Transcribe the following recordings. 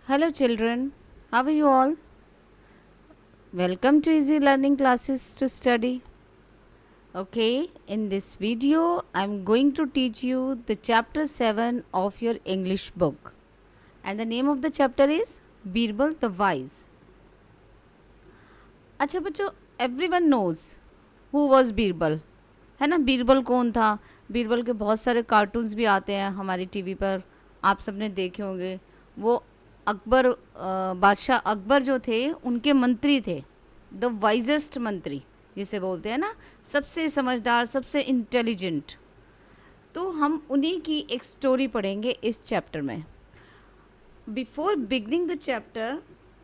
Hello, children. How are you all? Welcome to Easy Learning Classes to Study. Okay, in this video, I'm going to teach you the chapter 7 of your English book. And the name of the chapter is Birbal the Wise. अच्छा बच्चों, everyone knows who was Birbal, है ना। बीरबल कौन था? बीरबल के बहुत सारे cartoons भी आते हैं हमारी टीवी पर, आप सबने देखे होंगे। वो अकबर बादशाह अकबर जो थे उनके मंत्री थे, द वाइजेस्ट मंत्री जिसे बोलते हैं ना, सबसे समझदार, सबसे इंटेलिजेंट। तो हम उन्हीं की एक स्टोरी पढ़ेंगे इस चैप्टर में। बिफोर बिगनिंग द चैप्टर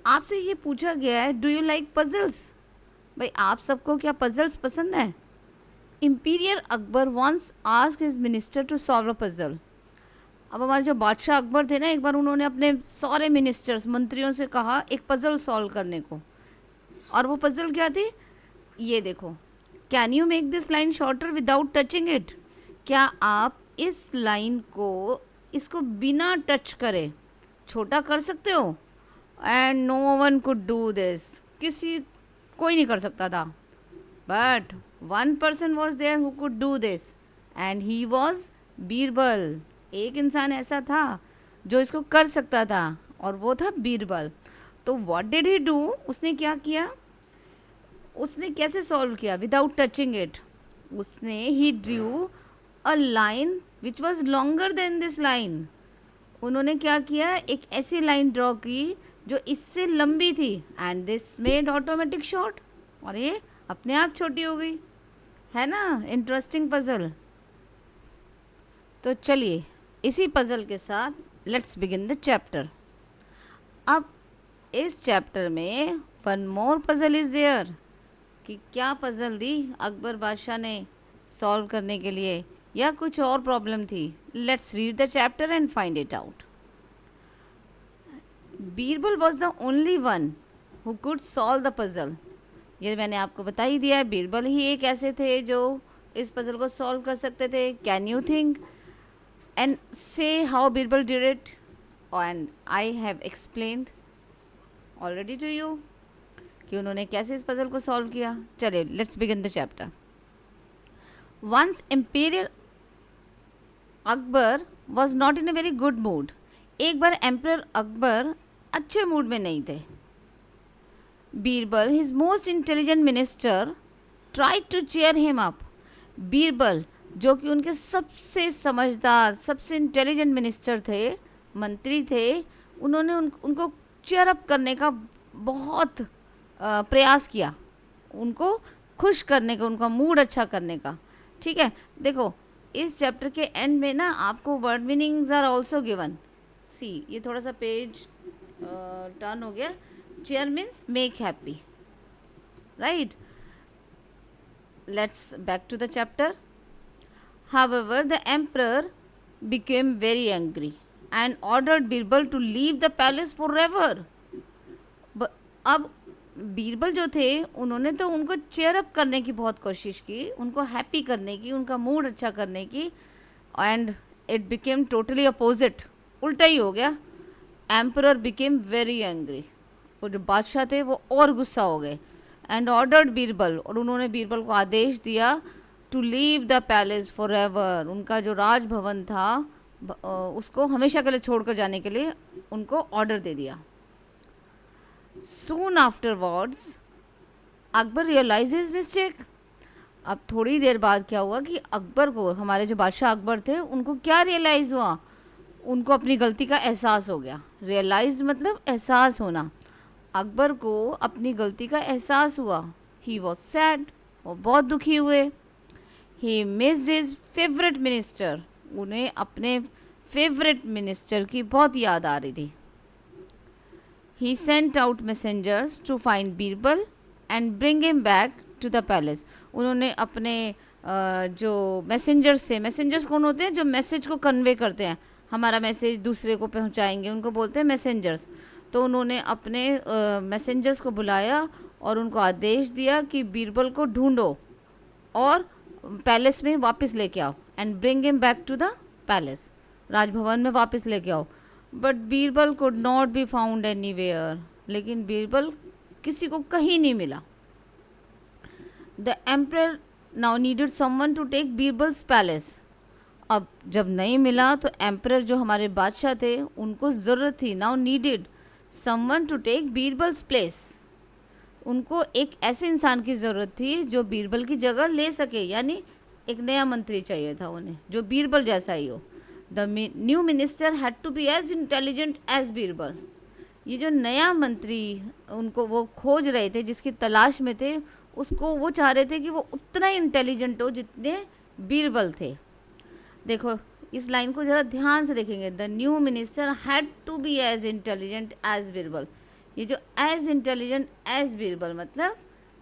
आपसे ये पूछा गया है, डू यू लाइक पजल्स? भाई आप सबको क्या पजल्स पसंद है? Emperor Akbar once asked his minister to solve a puzzle. अब हमारे जो बादशाह अकबर थे ना, एक बार उन्होंने अपने सारे मिनिस्टर्स, मंत्रियों से कहा एक पजल सॉल्व करने को। और वो पजल क्या थी? ये देखो, can you make this line shorter without touching it? क्या आप इस लाइन को, इसको बिना टच करे छोटा कर सकते हो? And no one could do this, कोई नहीं कर सकता था। But one person was there who could do this and he was Birbal. एक इंसान ऐसा था जो इसको कर सकता था और वो था बीरबल। तो व्हाट डिड ही डू? उसने क्या किया? उसने कैसे सॉल्व किया? विदाउट टचिंग इट, उसने ही drew a line which was longer than this line. उन्होंने क्या किया? एक ऐसी लाइन ड्रॉ की जो इससे लंबी थी, and this made automatic short, और ये अपने आप छोटी हो गई। है ना इंटरेस्टिंग पजल? तो चलिए इसी पजल के साथ लेट्स बिगिन द चैप्टर। अब इस चैप्टर में one more puzzle is there. कि क्या पजल दी अकबर बादशाह ने सॉल्व करने के लिए, या कुछ और प्रॉब्लम थी? Let's read the chapter and find it out. Birbal was the only one who could solve the puzzle. ये मैंने आपको बता ही दिया है, बीरबल ही एक ऐसे थे जो इस पजल को सॉल्व कर सकते थे। Can you think and say how Birbal did it? And I have explained already to you कि उन्होंने कैसे इस पजल को सॉल्व किया। चलिए let's begin the chapter. Once emperor Akbar was not in a very good mood. एक बार एम्परर अकबर अच्छे मूड में नहीं थे। Birbal, his most intelligent minister, try to cheer him up. Birbal जो कि उनके सबसे समझदार, सबसे इंटेलिजेंट मिनिस्टर थे, मंत्री थे, उन्होंने उनको चेयर अप करने का बहुत प्रयास किया, उनको खुश करने का, उनका मूड अच्छा करने का। ठीक है, देखो इस चैप्टर के एंड में ना आपको word meanings are also given. See, ये थोड़ा सा पेज टर्न हो गया। Cheer means make happy, right? Let's back to the chapter. However, the emperor became very angry and ordered Birbal to leave the palace forever. अब बीरबल जो थे उन्होंने तो उनको चेयर अप करने की बहुत कोशिश की, उनको हैप्पी करने की, उनका मूड अच्छा करने की, and it became totally opposite, उल्टा ही हो गया। एम्परर बिकेम वेरी एंग्री, वो जो बादशाह थे वो और गुस्सा हो गए। एंड ऑर्डर्ड बीरबल, और उन्होंने बीरबल को आदेश दिया to leave the palace forever. उनका जो राजभवन था उसको हमेशा के लिए छोड़कर जाने के लिए उनको ऑर्डर दे दिया। Soon afterwards Akbar realize his mistake. अब थोड़ी देर बाद क्या हुआ कि अकबर को, हमारे जो बादशाह अकबर थे, उनको क्या रियलाइज़ हुआ? उनको अपनी गलती का एहसास हो गया। रियलाइज मतलब एहसास होना। अकबर को अपनी गलती का एहसास हुआ। ही वॉज सैड, वो बहुत दुखी हुए। He missed his favourite minister, उन्हें अपने फेवरेट मिनिस्टर की बहुत याद आ रही थी। He sent out messengers to find Birbal and bring him back to the palace. उन्होंने अपने जो मैसेंजर्स थे, मैसेंजर्स कौन होते हैं? जो मैसेज को कन्वे करते हैं, हमारा मैसेज दूसरे को पहुंचाएंगे, उनको बोलते हैं मैसेंजर्स। तो उन्होंने अपने मैसेंजर्स को बुलाया और उनको आदेश दिया कि बीरबल को ढूंढो और पैलेस में वापस लेके आओ, and bring him back to the palace, राजभवन में वापस लेके आओ। But Birbal could not be found anywhere, लेकिन बीरबल किसी को कहीं नहीं मिला. The emperor now needed someone to take Birbal's palace. अब जब नहीं मिला तो एम्परर जो हमारे बादशाह थे उनको ज़रूरत थी, now needed someone to take Birbal's place. उनको एक ऐसे इंसान की ज़रूरत थी जो बीरबल की जगह ले सके, यानी एक नया मंत्री चाहिए था उन्हें जो बीरबल जैसा ही हो. The new minister had to be as intelligent as Birbal. ये जो नया मंत्री उनको वो खोज रहे थे, जिसकी तलाश में थे, उसको वो चाह रहे थे कि वो उतना ही इंटेलिजेंट हो जितने बीरबल थे. देखो इस लाइन को ज़रा ध्यान से देखेंगे. The new minister had to be as intelligent as Birbal. ये जो एज इंटेलिजेंट एज बीरबल मतलब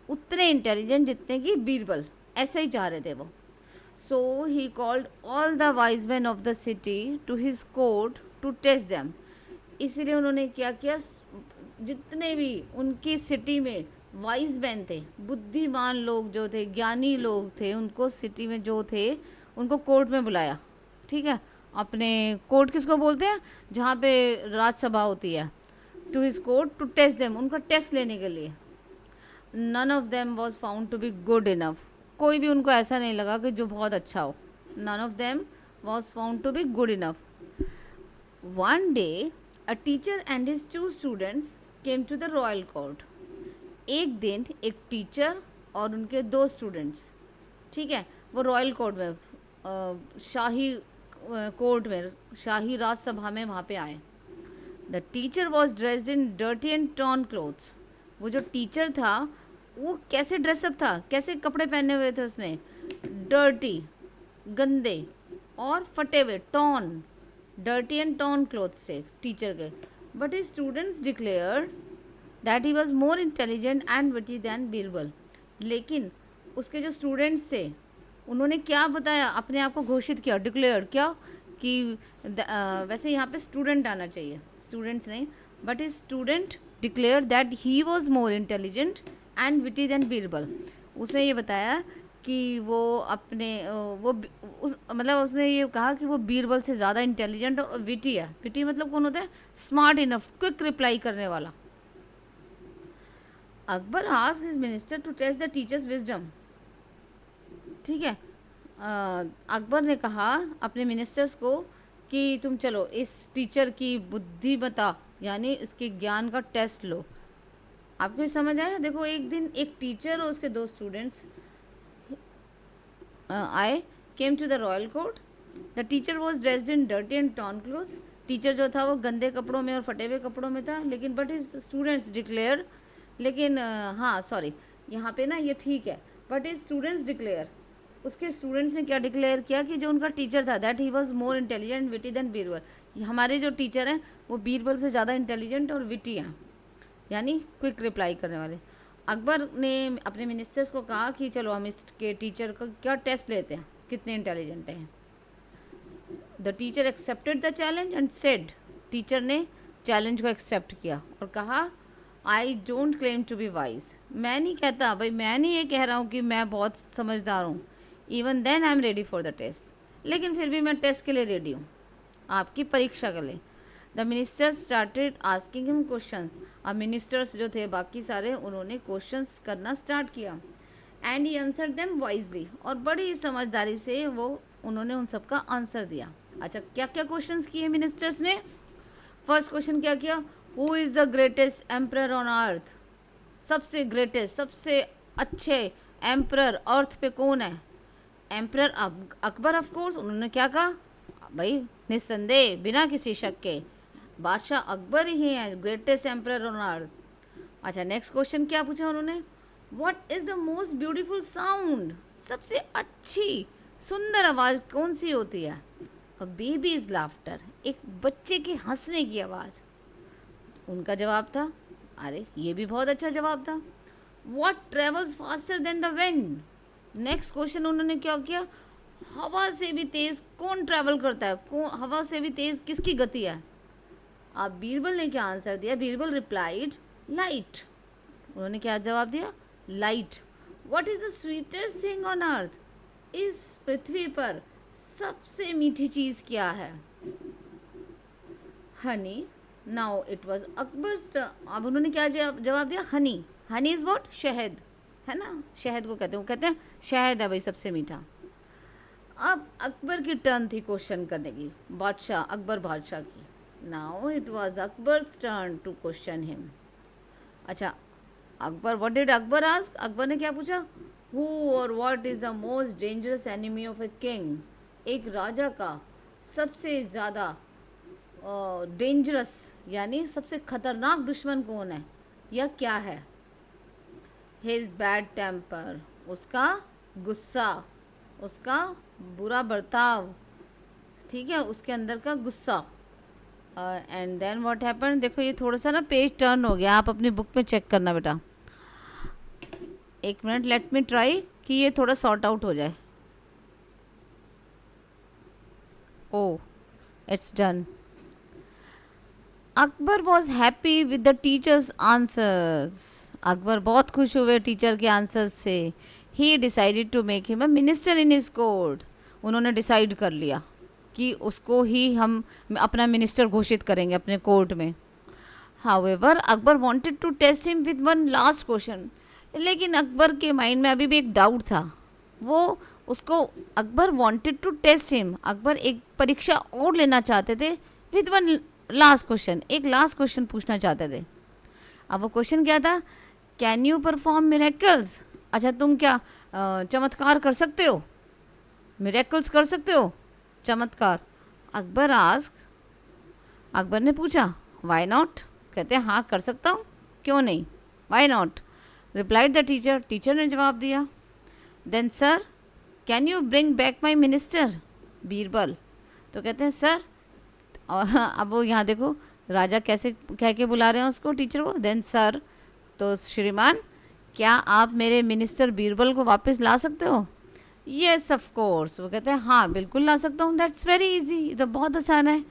उतने इंटेलिजेंट जितने कि बीरबल, ऐसे ही चाह रहे थे वो. So he called all the wise man of the city to his court to test them. इसीलिए उन्होंने क्या किया, जितने भी उनकी सिटी में वाइज मैन थे, बुद्धिमान लोग जो थे, ज्ञानी लोग थे, उनको सिटी में जो थे उनको कोर्ट में बुलाया. ठीक है, अपने कोर्ट किसको बोलते हैं, जहाँ पे राज्यसभा होती है. To his court to test them, उनका टेस्ट लेने के लिए. None of them was found to be good enough. कोई भी उनको ऐसा नहीं लगा कि जो बहुत अच्छा हो. None of them was found to be good enough. One day a teacher and his 2 students came to the royal court. एक दिन एक टीचर और उनके 2 स्टूडेंट्स, ठीक है, वो रॉयल कोर्ट में, शाही कोर्ट में, शाही राज्यसभा में वहाँ पे आए. The teacher was dressed in dirty and torn clothes. वो जो टीचर था वो कैसे ड्रेसअप था, कैसे कपड़े पहने हुए थे उसने, डर्टी, गंदे और फटे हुए, torn, dirty and torn clothes से टीचर के. But his students declared that he was more intelligent and witty than Birbal. लेकिन उसके जो स्टूडेंट्स थे उन्होंने क्या बताया, अपने आप को घोषित किया, डिक्लेयर क्या, कि वैसे यहाँ पे स्टूडेंट आना चाहिए, स्टूडेंट्स नहीं, but his student declare that he was more intelligent and witty than Birbal. उसने ये बताया कि वो अपने मतलब उसने ये कहा कि वो बीरबल से ज़्यादा इंटेलिजेंट और विटी है. विटी मतलब कौन होता है, स्मार्ट इनफ, क्विक रिप्लाई करने वाला. Akbar asked his minister to test the teacher's wisdom. ठीक है, अकबर ने कहा अपने मिनिस्टर्स को कि तुम चलो इस टीचर की बुद्धिमत्ता यानी इसके ज्ञान का टेस्ट लो. आपको समझ आया. देखो एक दिन एक टीचर और उसके 2 स्टूडेंट्स आए, came to the royal court. The teacher was dressed in dirty and torn clothes. Teacher जो था वो गंदे कपड़ों में और फटे हुए कपड़ों में था. लेकिन बट हिज स्टूडेंट्स डिक्लेयर, लेकिन हाँ सॉरी, यहाँ पे ना ये ठीक है, बट हिज स्टूडेंट्स डिक्लेयर, उसके स्टूडेंट्स ने क्या डिक्लेयर किया कि जो उनका टीचर था that he was more intelligent witty than Birbal. हमारे जो टीचर हैं वो बीरबल से ज़्यादा इंटेलिजेंट और विटी हैं, यानी क्विक रिप्लाई करने वाले. अकबर ने अपने मिनिस्टर्स को कहा कि चलो हम इसके टीचर का क्या टेस्ट लेते हैं, कितने इंटेलिजेंट हैं. The teacher accepted the challenge and said. Teacher ने चैलेंज को एक्सेप्ट किया और कहा I don't claim to be wise. मैं नहीं कहता भाई, मैं नहीं ये कह रहा हूँ कि मैं बहुत समझदार हूँ. Even then I am ready for the test. लेकिन फिर भी मैं टेस्ट के लिए रेडी हूँ, आपकी परीक्षा के लिए. The ministers started asking him questions. अब मिनिस्टर्स जो थे बाकी सारे, उन्होंने क्वेश्चंस करना स्टार्ट किया. And he answer them wisely. और बड़ी समझदारी से वो उन्होंने उन सब का आंसर दिया. अच्छा, क्या क्या क्वेश्चंस किए मिनिस्टर्स ने. फर्स्ट क्वेश्चन क्या किया, who is the greatest emperor on earth. सबसे ग्रेटेस्ट, सबसे अच्छे एम्परर अर्थ पे कौन है. Emperor Akbar of course. उन्होंने क्या कहा, भाई निस्संदेह बिना किसी शक के बादशाह अकबर ही हैं, ग्रेटेस्ट एम्परर ऑन अर्थ. अच्छा, नेक्स्ट क्वेश्चन क्या पूछा उन्होंने, what is the most beautiful sound. सबसे अच्छी सुंदर आवाज़ कौन सी होती है. अ बेबीज लाफ्टर, एक बच्चे के हंसने की आवाज़. उनका जवाब था, अरे ये भी बहुत अच्छा जवाब था. What travels faster than the wind. Next question उन्होंने क्या किया, हवा से भी तेज़ कौन ट्रैवल करता है, कौन हवा से भी तेज़ किसकी गति है. अब बीरबल ने क्या आंसर दिया, बीरबल रिप्लाइड लाइट. उन्होंने क्या जवाब दिया, light. What is the sweetest thing on earth. इस पृथ्वी पर सबसे मीठी चीज़ क्या है. Honey. Now it was Akbar's turn. अब उन्होंने क्या जवाब दिया? हनी. Honey is what? शहद, है ना, शहद को कहते हैं, वो कहते हैं शहद है भाई सबसे मीठा. अब अकबर की टर्न थी क्वेश्चन करने की, बादशाह, अकबर बादशाह की. Now it was Akbar's turn to question him. अच्छा, Akbar, what did Akbar ask? Akbar ने क्या पूछा? हु और what is the most dangerous enemy of a king? एक राजा का सबसे ज़्यादा डेंजरस यानी सबसे खतरनाक दुश्मन कौन है या क्या है? हिज बैड टेम्पर, उसका गुस्सा, उसका बुरा बर्ताव, ठीक है, उसके अंदर का गुस्सा. And then what happen? देखो ये थोड़ा सा ना पेज टर्न हो गया, आप अपनी बुक में चेक करना बेटा. एक मिनट, लेट मी ट्राई कि ये थोड़ा सॉर्ट आउट हो जाए. Oh, it's done. Akbar was happy with the teachers answers. Akbar बहुत खुश हुए टीचर के आंसर्स से. He decided to make him a minister in his court. उन्होंने डिसाइड कर लिया कि उसको ही हम अपना मिनिस्टर घोषित करेंगे अपने कोर्ट में. However Akbar wanted to test him with one last question. लेकिन अकबर के माइंड में अभी भी एक डाउट था. वो उसको Akbar wanted to test him. Akbar एक परीक्षा और लेना चाहते थे विद वन लास्ट क्वेश्चन. एक लास्ट क्वेश्चन पूछना चाहते थे. अब वो क्वेश्चन क्या था? Can you perform miracles? अच्छा, तुम क्या चमत्कार कर सकते हो? मिरेकल्स कर सकते हो, चमत्कार? अकबर आस्क, अकबर ने पूछा. Why not? कहते हैं हाँ कर सकता हूँ, क्यों नहीं, why not, replied the teacher. Teacher ने जवाब दिया. Then sir can you bring back my minister Birbal? तो कहते हैं सर, और अब वो यहाँ देखो राजा कैसे कह के बुला रहे हैं उसको, टीचर को. देन सर, तो श्रीमान क्या आप मेरे मिनिस्टर बीरबल को वापस ला सकते हो? Yes of course. वो कहते हैं हाँ बिल्कुल ला सकता हूँ. दैट्स वेरी इजी, ये तो बहुत आसान है.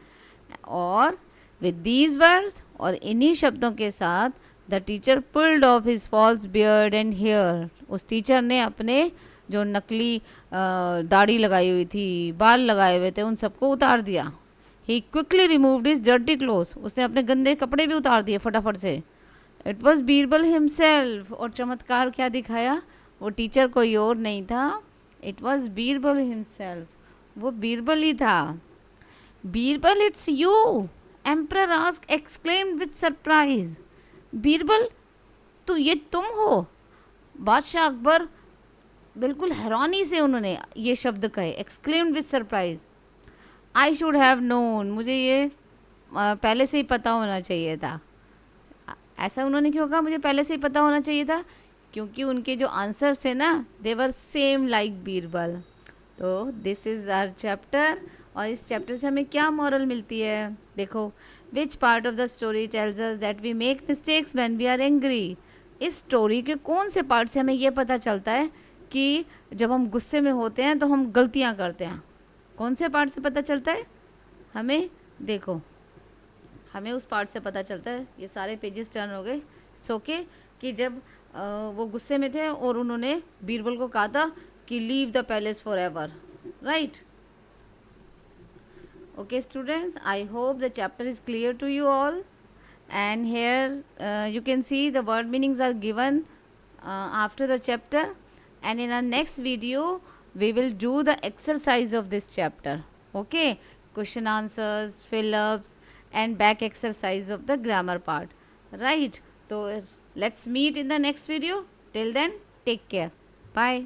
और विद दीज वर्ड्स, और इन्हीं शब्दों के साथ, the teacher pulled off his false beard and hair. उस टीचर ने अपने जो नकली दाढ़ी लगाई हुई थी, बाल लगाए हुए थे, उन सबको उतार दिया. He quickly removed his dirty clothes. उसने अपने गंदे कपड़े भी उतार दिए फटाफट से. It was Birbal himself. और चमत्कार क्या दिखाया? वो टीचर कोई और नहीं था, इट वॉज बीरबल हिमसेल्फ. वो बीरबल ही था. Birbal it's you, emperor ask exclaimed with surprise. Birbal, तो ये तुम हो? बादशाह अकबर बिल्कुल हैरानी से उन्होंने ये शब्द कहे, exclaimed with surprise. I should have known, मुझे ये पहले से ही पता होना चाहिए था. ऐसा उन्होंने क्यों कहा मुझे पहले से ही पता होना चाहिए था? क्योंकि उनके जो आंसर्स थे ना, दे वर सेम लाइक बीरबल. तो दिस इज़ आवर चैप्टर. और इस चैप्टर से हमें क्या मॉरल मिलती है? देखो, which part of the story tells us that we make mistakes when we are angry. इस स्टोरी के कौन से पार्ट से हमें ये पता चलता है कि जब हम गुस्से में होते हैं तो हम गलतियाँ करते हैं? कौन से पार्ट से पता चलता है हमें? देखो, हमें उस पार्ट से पता चलता है, ये सारे पेजेस टर्न हो गए, इट्स ओके, कि जब वो गुस्से में थे और उन्होंने बीरबल को कहा था कि leave the palace forever, right? Okay students, I hope the chapter is clear to you all. And here you can see the word meanings are given after the chapter, and in our next video we will do the exercise of this chapter. Okay, question answers, fill ups and back exercise of the grammar part, right? So let's meet in the next video. Till then, take care. Bye.